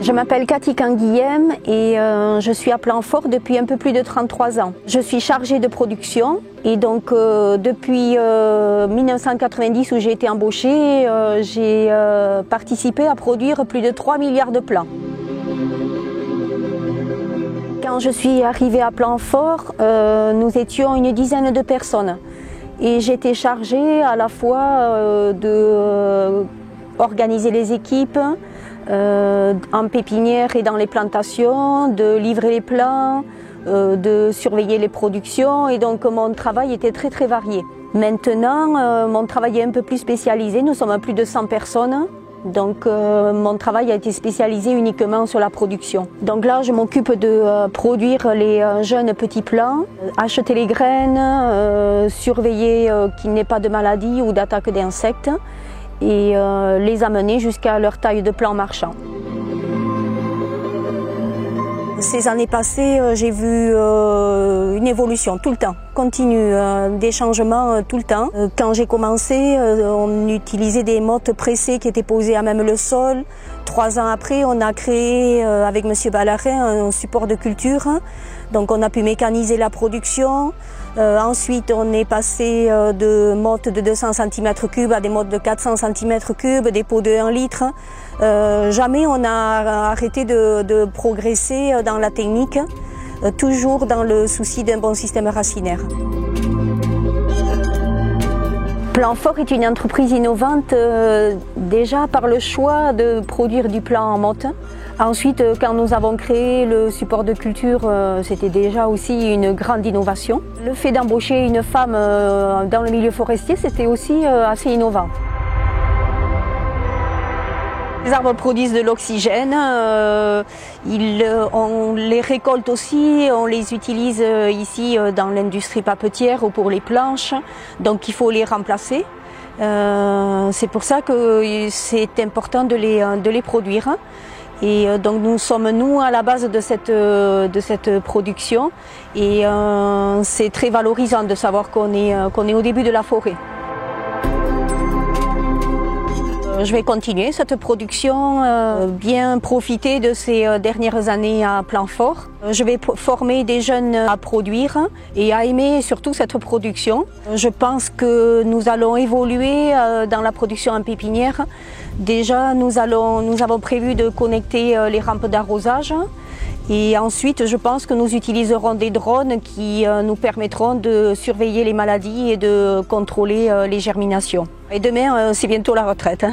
Je m'appelle Cathy Canguilhem et je suis à Planfort depuis un peu plus de 33 ans. Je suis chargée de production et donc depuis 1990 où j'ai été embauchée, j'ai participé à produire plus de 3 milliards de plats. Quand je suis arrivée à Planfort, nous étions une dizaine de personnes et j'étais chargée à la fois d'organiser les équipes, en pépinière et dans les plantations, de livrer les plants, de surveiller les productions, et donc mon travail était très varié. Maintenant, mon travail est un peu plus spécialisé, nous sommes à plus de 100 personnes, donc mon travail a été spécialisé uniquement sur la production. Donc là, je m'occupe de produire les jeunes petits plants, acheter les graines, surveiller qu'il n'y ait pas de maladie ou d'attaque d'insectes, et les amener jusqu'à leur taille de plant marchand. Ces années passées, j'ai vu une évolution tout le temps, continue, des changements tout le temps. Quand j'ai commencé, on utilisait des mottes pressées qui étaient posées à même le sol. 3 ans après, on a créé avec M. Ballarin un support de culture. Donc on a pu mécaniser la production. Ensuite, on est passé de mottes de 200 cm3 à des mottes de 400 cm3, des pots de 1 litre. Jamais on a arrêté de progresser dans la technique, toujours dans le souci d'un bon système racinaire. Planfort est une entreprise innovante déjà par le choix de produire du plant en motte. Ensuite, quand nous avons créé le support de culture, c'était déjà aussi une grande innovation. Le fait d'embaucher une femme dans le milieu forestier, c'était aussi assez innovant. Les arbres produisent de l'oxygène, on les récolte aussi, on les utilise ici dans l'industrie papetière ou pour les planches, donc il faut les remplacer. C'est pour ça que c'est important de les produire. Et donc nous sommes à la base de cette production et c'est très valorisant de savoir qu'on est au début de la forêt. Je vais continuer cette production, bien profiter de ces dernières années à Planfort. Je vais former des jeunes à produire et à aimer surtout cette production. Je pense que nous allons évoluer dans la production en pépinière. Déjà, nous avons prévu de connecter les rampes d'arrosage. Et ensuite, je pense que nous utiliserons des drones qui nous permettront de surveiller les maladies et de contrôler les germinations. Et demain, c'est bientôt la retraite.